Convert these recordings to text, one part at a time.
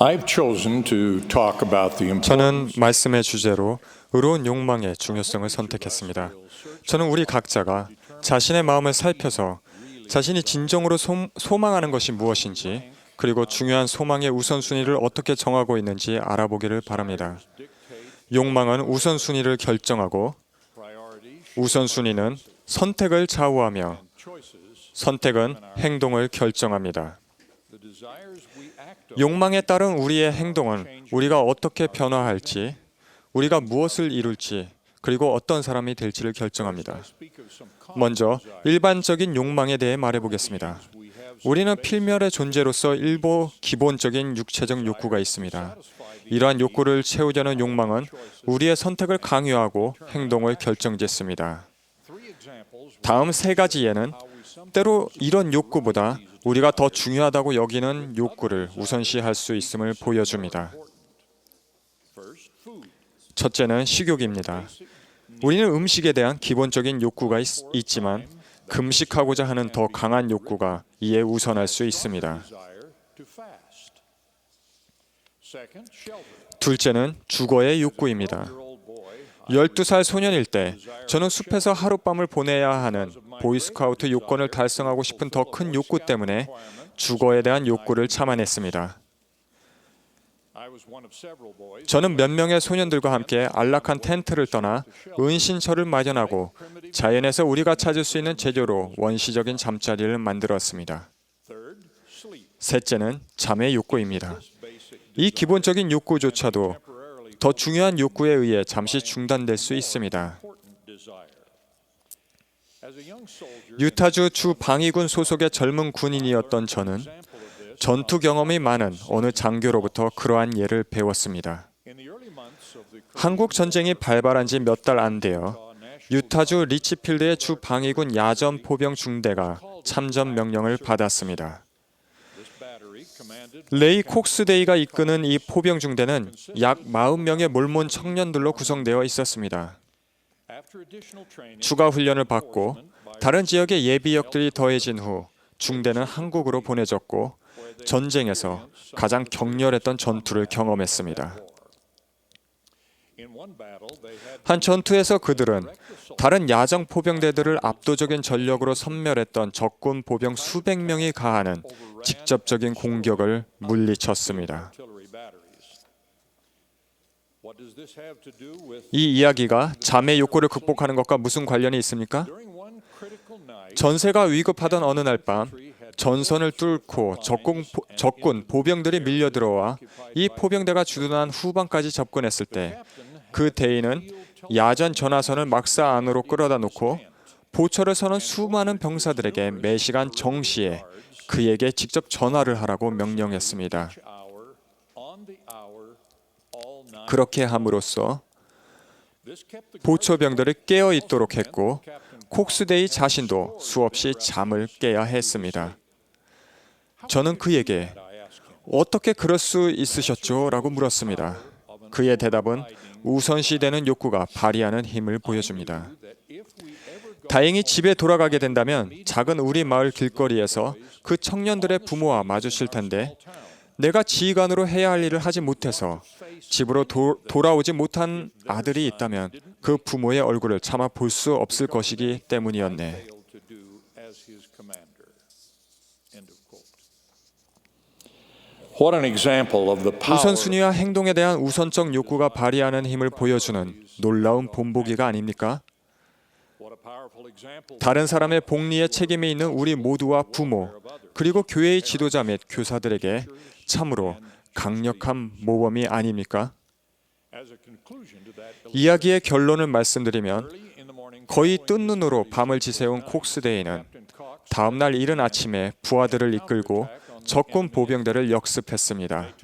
I've chosen to talk about the 저는 importance 말씀의 주제로 의로운 욕망의 중요성을 선택했습니다. 저는 우리 각자가 자신의 마음을 살펴서 자신이 진정으로 소망하는 것이 무엇인지, 그리고 중요한 소망의 우선순위를 어떻게 정하고 있는지 알아보기를 바랍니다. 욕망은 우선순위를 결정하고, 우선순위는 선택을 좌우하며, 선택은 행동을 결정합니다. 욕망에 따른 우리의 행동은 우리가 어떻게 변화할지, 우리가 무엇을 이룰지, 그리고 어떤 사람이 될지를 결정합니다. 먼저 일반적인 욕망에 대해 말해보겠습니다. 우리는 필멸의 존재로서 일부 기본적인 육체적 욕구가 있습니다. 이러한 욕구를 채우려는 욕망은 우리의 선택을 강요하고 행동을 결정짓습니다. 다음 세 가지 예는 때로 이런 욕구보다 우리가 더 중요하다고 여기는 욕구를 우선시할 수 있음을 보여줍니다. 첫째는 식욕입니다. 우리는 음식에 대한 기본적인 욕구가 있지만 금식하고자 하는 더 강한 욕구가 이에 우선할 수 있습니다. 둘째는 주거의 욕구입니다. 12살 소년일 때 저는 숲에서 하룻밤을 보내야 하는 보이스카우트 요건을 달성하고 싶은 더 큰 욕구 때문에 주거에 대한 욕구를 참아냈습니다. 저는 몇 명의 소년들과 함께 안락한 텐트를 떠나 은신처를 마련하고 자연에서 우리가 찾을 수 있는 재료로 원시적인 잠자리를 만들었습니다. 셋째는 잠의 욕구입니다. 이 기본적인 욕구조차도 더 중요한 욕구에 의해 잠시 중단될 수 있습니다. 유타주 주 방위군 소속의 젊은 군인이었던 저는 전투 경험이 많은 어느 장교로부터 그러한 예를 배웠습니다. 한국 전쟁이 발발한 지 몇 달 안 되어 유타주 리치필드의 주 방위군 야전 포병 중대가 참전 명령을 받았습니다. 레이 콕스데이가 이끄는 이 포병 중대는 약 40명의 몰몬 청년들로 구성되어 있었습니다. 추가 훈련을 받고 다른 지역의 예비역들이 더해진 후 중대는 한국으로 보내졌고 전쟁에서 가장 격렬했던 전투를 경험했습니다. 한 전투에서 그들은 다른 야정 포병대들을 압도적인 전력으로 섬멸했던 적군 보병 수백 명이 가하는 직접적인 공격을 물리쳤습니다. 이 이야기가 잠의 욕구를 극복하는 것과 무슨 관련이 있습니까? 전세가 위급하던 어느 날 밤 전선을 뚫고 적군 보병들이 밀려들어와 이 포병대가 주둔한 후방까지 접근했을 때 그 대인은 야전 전화선을 막사 안으로 끌어다 놓고 보초를 서는 수많은 병사들에게 매시간 정시에 그에게 직접 전화를 하라고 명령했습니다. 그렇게 함으로써 보초병들을 깨어 있도록 했고 콕스데이 자신도 수없이 잠을 깨야 했습니다. 저는 그에게 어떻게 그럴 수 있으셨죠? 라고 물었습니다. 그의 대답은 우선시되는 욕구가 발휘하는 힘을 보여줍니다. 다행히 집에 돌아가게 된다면 작은 우리 마을 길거리에서 그 청년들의 부모와 마주칠 텐데 내가 지휘관으로 해야 할 일을 하지 못해서 집으로 돌아오지 못한 아들이 있다면 그 부모의 얼굴을 차마 볼 수 없을 것이기 때문이었네. 우선순위와 행동에 대한 우선적 욕구가 발휘하는 힘을 보여주는 놀라운 본보기가 아닙니까? 다른 사람의 복리에 책임이 있는 우리 모두와 부모, 그리고 교회의 지도자 및 교사들에게 참으로 강력한 모범이 아닙니까? 이야기의 결론을 말씀드리면 거의 뜬 눈으로 밤을 지새운 콕스데이는 다음 날 이른 아침에 부하들을 이끌고 적군 보병대를 역습했습니다.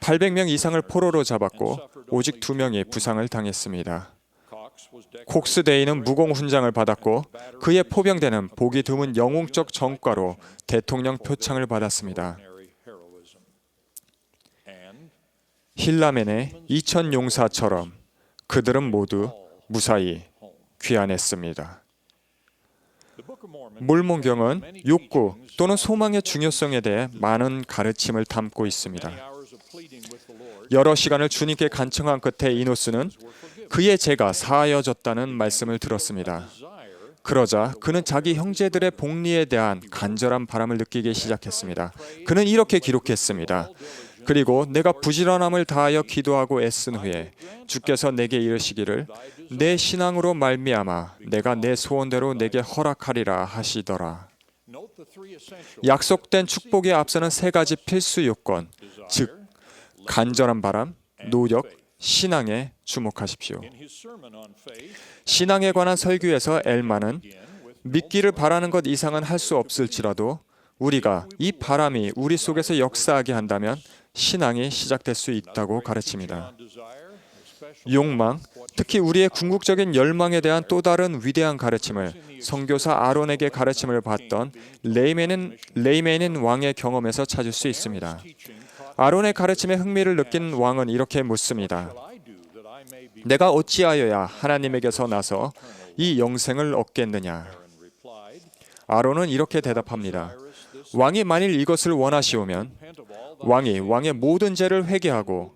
800명 이상을 포로로 잡았고 오직 2명이 부상을 당했습니다. 콕스데이는 무공 훈장을 받았고 그의 포병대는 보기 드문 영웅적 성과로 대통령 표창을 받았습니다. 힐라멘의 2000 용사처럼 그들은 모두 무사히 귀환했습니다. 몰몬경은 욕구 또는 소망의 중요성에 대해 많은 가르침을 담고 있습니다. 여러 시간을 주님께 간청한 끝에 이노스는 그의 죄가 사하여졌다는 말씀을 들었습니다. 그러자 그는 자기 형제들의 복리에 대한 간절한 바람을 느끼기 시작했습니다. 그는 이렇게 기록했습니다. 그리고 내가 부지런함을 다하여 기도하고 애쓴 후에 주께서 내게 이르시기를 내 신앙으로 말미암아 내가 내 소원대로 내게 허락하리라 하시더라. 약속된 축복에 앞서는 세 가지 필수 요건, 즉 간절한 바람, 노력, 신앙에 주목하십시오. 신앙에 관한 설교에서 엘만은 믿기를 바라는 것 이상은 할 수 없을지라도 우리가 이 바람이 우리 속에서 역사하게 한다면 신앙이 시작될 수 있다고 가르칩니다. 욕망, 특히 우리의 궁극적인 열망에 대한 또 다른 위대한 가르침을 선교사 아론에게 가르침을 받던 레이맨인 왕의 경험에서 찾을 수 있습니다. 아론의 가르침에 흥미를 느낀 왕은 이렇게 묻습니다. 내가 어찌하여야 하나님에게서 나서 이 영생을 얻겠느냐? 아론은 이렇게 대답합니다. 왕이 만일 이것을 원하시오면 왕이 왕의 모든 죄를 회개하고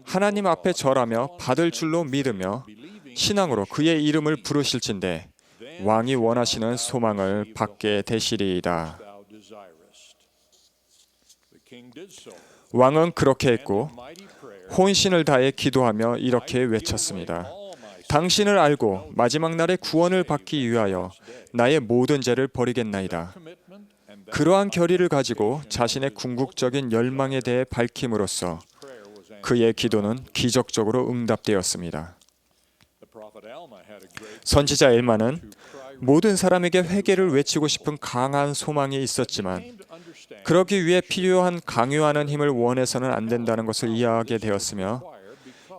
하나님 앞에 절하며 받을 줄로 믿으며 신앙으로 그의 이름을 부르실진대 왕이 원하시는 소망을 받게 되시리이다. 왕은 그렇게 했고 혼신을 다해 기도하며 이렇게 외쳤습니다. 당신을 알고 마지막 날에 구원을 받기 위하여 나의 모든 죄를 버리겠나이다. 그러한 결의를 가지고 자신의 궁극적인 열망에 대해 밝힘으로써 그의 기도는 기적적으로 응답되었습니다. 선지자 엘마는 모든 사람에게 회개를 외치고 싶은 강한 소망이 있었지만 그러기 위해 필요한 강요하는 힘을 원해서는 안 된다는 것을 이해하게 되었으며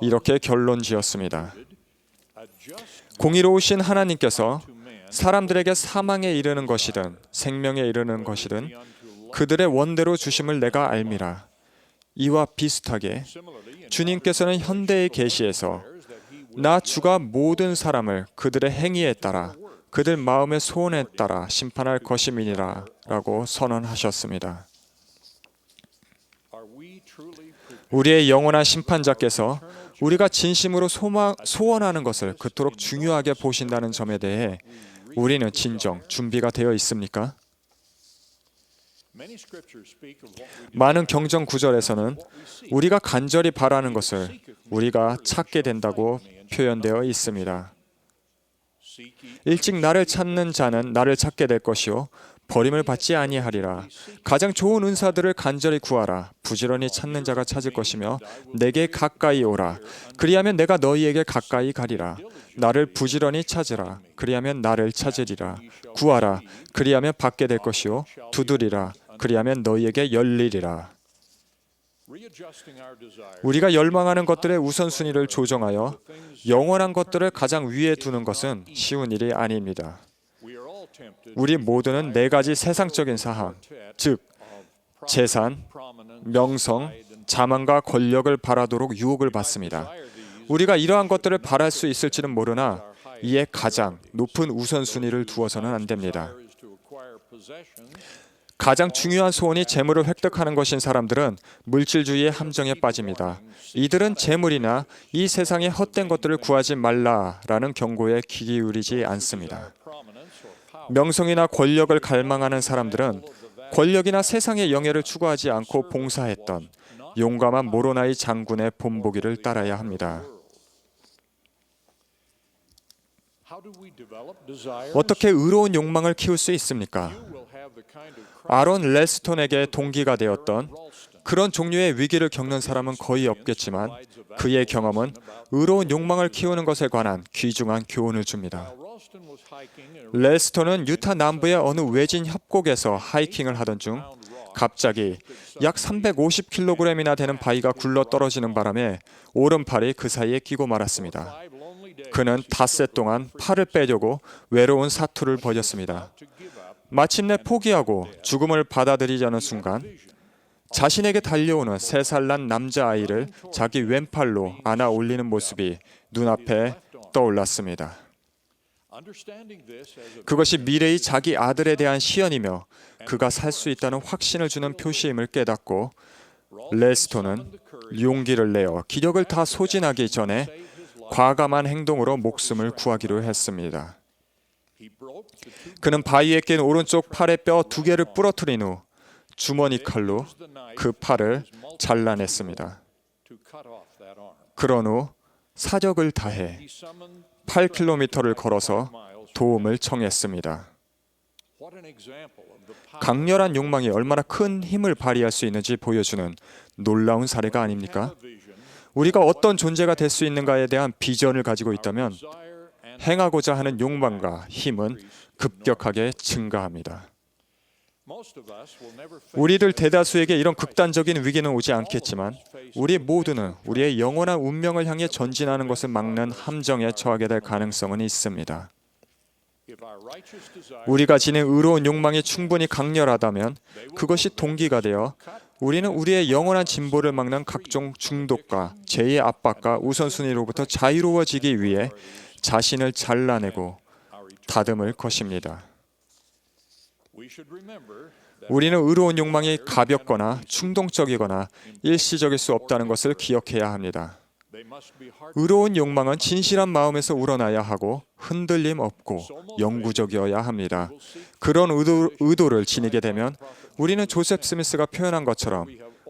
이렇게 결론지었습니다. 공의로우신 하나님께서 사람들에게 사망에 이르는 것이든 생명에 이르는 것이든 그들의 원대로 주심을 내가 알미라. 이와 비슷하게 주님께서는 현대의 계시에서 나 주가 모든 사람을 그들의 행위에 따라 그들 마음의 소원에 따라 심판할 것임이니라 라고 선언하셨습니다. 우리의 영원한 심판자께서 우리가 진심으로 소원하는 것을 그토록 중요하게 보신다는 점에 대해 우리는 진정 준비가 되어 있습니까? 많은 경전 구절에서는 우리가 간절히 바라는 것을 우리가 찾게 된다고 표현되어 있습니다. 일찍 나를 찾는 자는 나를 찾게 될 것이요 버림을 받지 아니하리라. 가장 좋은 은사들을 간절히 구하라. 부지런히 찾는 자가 찾을 것이며 내게 가까이 오라. 그리하면 내가 너희에게 가까이 가리라. 나를 부지런히 찾으라. 그리하면 나를 찾으리라. 구하라. 그리하면 받게 될 것이요 두드리라. 그리하면 너희에게 열리리라. 우리가 열망하는 것들의 우선순위를 조정하여 영원한 것들을 가장 위에 두는 것은 쉬운 일이 아닙니다. 우리 모두는 네 가지 세상적인 사항, 즉 재산, 명성, 자만과 권력을 바라도록 유혹을 받습니다. 우리가 이러한 것들을 바랄 수 있을지는 모르나 이에 가장 높은 우선순위를 두어서는 안 됩니다. 가장 중요한 소원이 재물을 획득하는 것인 사람들은 물질주의의 함정에 빠집니다. 이들은 재물이나 이 세상의 헛된 것들을 구하지 말라라는 경고에 귀 기울이지 않습니다. 명성이나 권력을 갈망하는 사람들은 권력이나 세상의 영예를 추구하지 않고 봉사했던 용감한 모로나이 장군의 본보기를 따라야 합니다. 어떻게 의로운 욕망을 키울 수 있습니까? 아론 렐스톤에게 동기가 되었던 그런 종류의 위기를 겪는 사람은 거의 없겠지만 그의 경험은 의로운 욕망을 키우는 것에 관한 귀중한 교훈을 줍니다. 렐스톤은 유타 남부의 어느 외진 협곡에서 하이킹을 하던 중 갑자기 약 350kg이나 되는 바위가 굴러 떨어지는 바람에 오른팔이 그 사이에 끼고 말았습니다. 그는 닷새 동안 팔을 빼려고 외로운 사투를 벌였습니다. 마침내 포기하고 죽음을 받아들이려는 순간 자신에게 달려오는 3살 난 남자아이를 자기 왼팔로 안아 올리는 모습이 눈앞에 떠올랐습니다. 그것이 미래의 자기 아들에 대한 시연이며 그가 살 수 있다는 확신을 주는 표시임을 깨닫고 레스토는 용기를 내어 기력을 다 소진하기 전에 과감한 행동으로 목숨을 구하기로 했습니다. 그는 바위에 낀 오른쪽 팔의 뼈 2개를 부러뜨린 후 주머니 칼로 그 팔을 잘라냈습니다. 그런 후 사적을 다해 8km를 걸어서 도움을 청했습니다. 강렬한 욕망이 얼마나 큰 힘을 발휘할 수 있는지 보여주는 놀라운 사례가 아닙니까? 우리가 어떤 존재가 될 수 있는가에 대한 비전을 가지고 있다면 행하고자 하는 욕망과 힘은 급격하게 증가합니다. 우리들 대다수에게 이런 극단적인 위기는 오지 않겠지만 우리 모두는 우리의 영원한 운명을 향해 전진하는 것을 막는 함정에 처하게 될 가능성은 있습니다. 우리가 지닌 의로운 욕망이 충분히 강렬하다면 그것이 동기가 되어 우리는 우리의 영원한 진보를 막는 각종 중독과 죄의 압박과 우선순위로부터 자유로워지기 위해 자신을 잘라내고 다듬을 것입니다. 우리는 의로운 욕망이 가볍거나 충동적이거나 일시적일 수 없다는 것을 기억해야 합니다. 의로운 욕망은 진실한 마음에서 우러나야 하고 흔들림 없고 영구적이어야 합니다. 그런 의도를 지니게 되면 우리는 조셉 스미스가 표현한 것처럼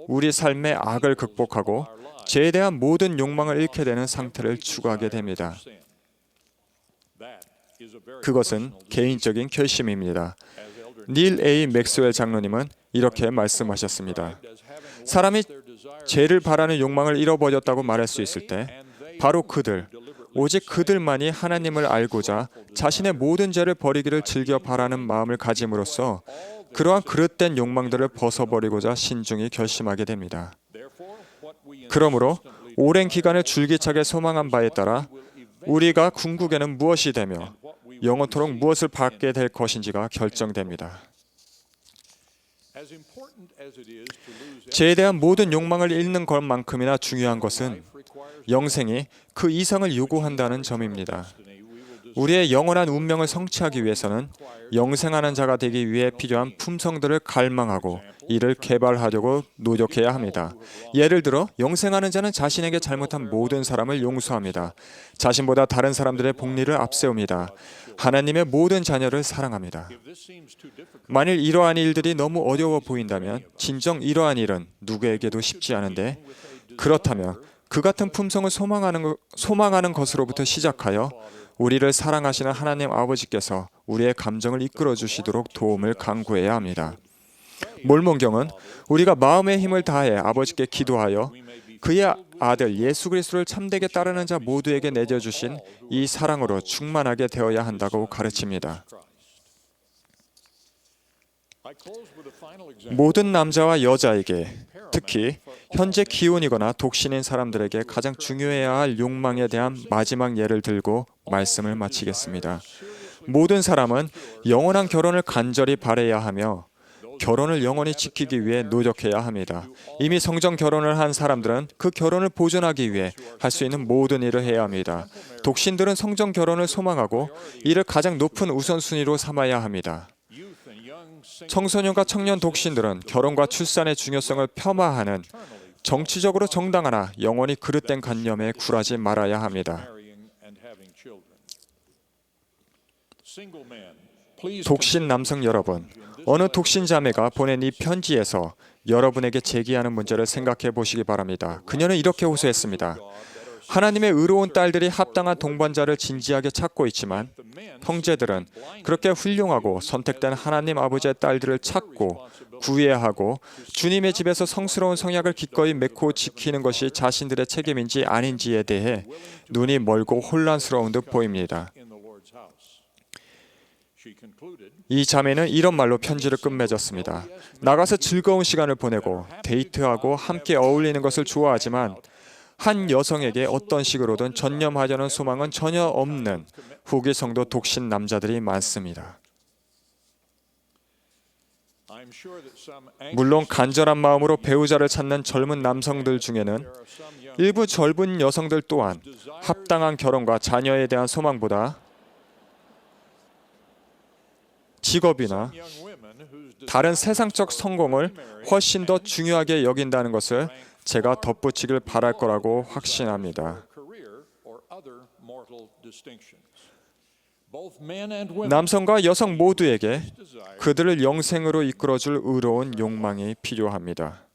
우리 삶의 악을 극복하고 죄에 대한 모든 욕망을 잃게 되는 상태를 추구하게 됩니다. 그것은 개인적인 결심입니다. 닐 A. 맥스웰 장로님은 이렇게 말씀하셨습니다. 사람이 죄를 바라는 욕망을 잃어버렸다고 말할 수 있을 때 바로 오직 그들만이 하나님을 알고자 자신의 모든 죄를 버리기를 즐겨 바라는 마음을 가짐으로써 그러한 그릇된 욕망들을 벗어버리고자 신중히 결심하게 됩니다. 그러므로 오랜 기간을 줄기차게 소망한 바에 따라 우리가 궁극에는 무엇이 되며 영원토록 무엇을 받게 될 것인지가 결정됩니다. 죄에 대한 모든 욕망을 잃는 것만큼이나 중요한 것은 영생이 그 이상을 요구한다는 점입니다. 우리의 영원한 운명을 성취하기 위해서는 영생하는 자가 되기 위해 필요한 품성들을 갈망하고 이를 개발하려고 노력해야 합니다. 예를 들어 영생하는 자는 자신에게 잘못한 모든 사람을 용서합니다. 자신보다 다른 사람들의 복리를 앞세웁니다. 하나님의 모든 자녀를 사랑합니다. 만일 이러한 일들이 너무 어려워 보인다면 진정 이러한 일은 누구에게도 쉽지 않은데 그렇다면 그 같은 품성을 소망하는 것으로부터 시작하여 우리를 사랑하시는 하나님 아버지께서 우리의 감정을 이끌어 주시도록 도움을 간구해야 합니다. 몰몬경은 우리가 마음의 힘을 다해 아버지께 기도하여 그의 아들 예수 그리스도를 참되게 따르는 자 모두에게 내려주신 이 사랑으로 충만하게 되어야 한다고 가르칩니다. 모든 남자와 여자에게, 특히 현재 기혼이거나 독신인 사람들에게 가장 중요해야 할 욕망에 대한 마지막 예를 들고 말씀을 마치겠습니다. 모든 사람은 영원한 결혼을 간절히 바라야 하며 결혼을 영원히 지키기 위해 노력해야 합니다. 이미 성전 결혼을 한 사람들은 그 결혼을 보존하기 위해 할 수 있는 모든 일을 해야 합니다. 독신들은 성전 결혼을 소망하고 이를 가장 높은 우선순위로 삼아야 합니다. 청소년과 청년 독신들은 결혼과 출산의 중요성을 폄하하는 정치적으로 정당하나 영원히 그릇된 관념에 굴하지 말아야 합니다. 독신 남성 여러분, 어느 독신 자매가 보낸 이 편지에서 여러분에게 제기하는 문제를 생각해 보시기 바랍니다. 그녀는 이렇게 호소했습니다. 하나님의 의로운 딸들이 합당한 동반자를 진지하게 찾고 있지만 형제들은 그렇게 훌륭하고 선택된 하나님 아버지의 딸들을 찾고 구해야 하고 주님의 집에서 성스러운 성약을 기꺼이 맺고 지키는 것이 자신들의 책임인지 아닌지에 대해 눈이 멀고 혼란스러운 듯 보입니다. 이 자매는 이런 말로 편지를 끝맺었습니다. 나가서 즐거운 시간을 보내고 데이트하고 함께 어울리는 것을 좋아하지만 한 여성에게 어떤 식으로든 전념하려는 소망은 전혀 없는 후기 성도 독신 남자들이 많습니다. 물론 간절한 마음으로 배우자를 찾는 젊은 남성들 중에는 일부 젊은 여성들 또한 합당한 결혼과 자녀에 대한 소망보다 직업이나 다른 세상적 성공을 훨씬 더 중요하게 여긴다는 것을 제가 덧붙이길 바랄 거라고 확신합니다. 남성과 여성 모두에게 그들을 영생으로 이끌어줄 의로운 욕망이 필요합니다.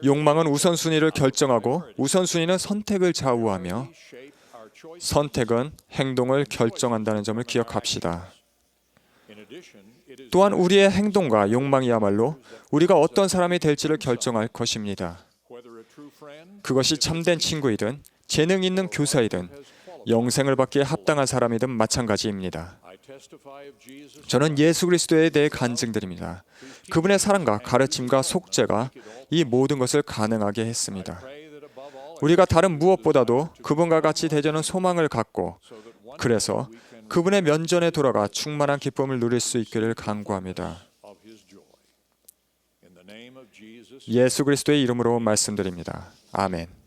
욕망은 우선순위를 결정하고 우선순위는 선택을 좌우하며 선택은 행동을 결정한다는 점을 기억합시다. 또한 우리의 행동과 욕망이야말로 우리가 어떤 사람이 될지를 결정할 것입니다. 그것이 참된 친구이든 재능 있는 교사이든 영생을 받기에 합당한 사람이든 마찬가지입니다. 저는 예수 그리스도에 대해 간증드립니다. 그분의 사랑과 가르침과 속죄가 이 모든 것을 가능하게 했습니다. 우리가 다른 무엇보다도 그분과 같이 되려는 소망을 갖고 그래서 그분의 면전에 돌아가 충만한 기쁨을 누릴 수 있기를 간구합니다. 예수 그리스도의 이름으로 말씀드립니다. 아멘.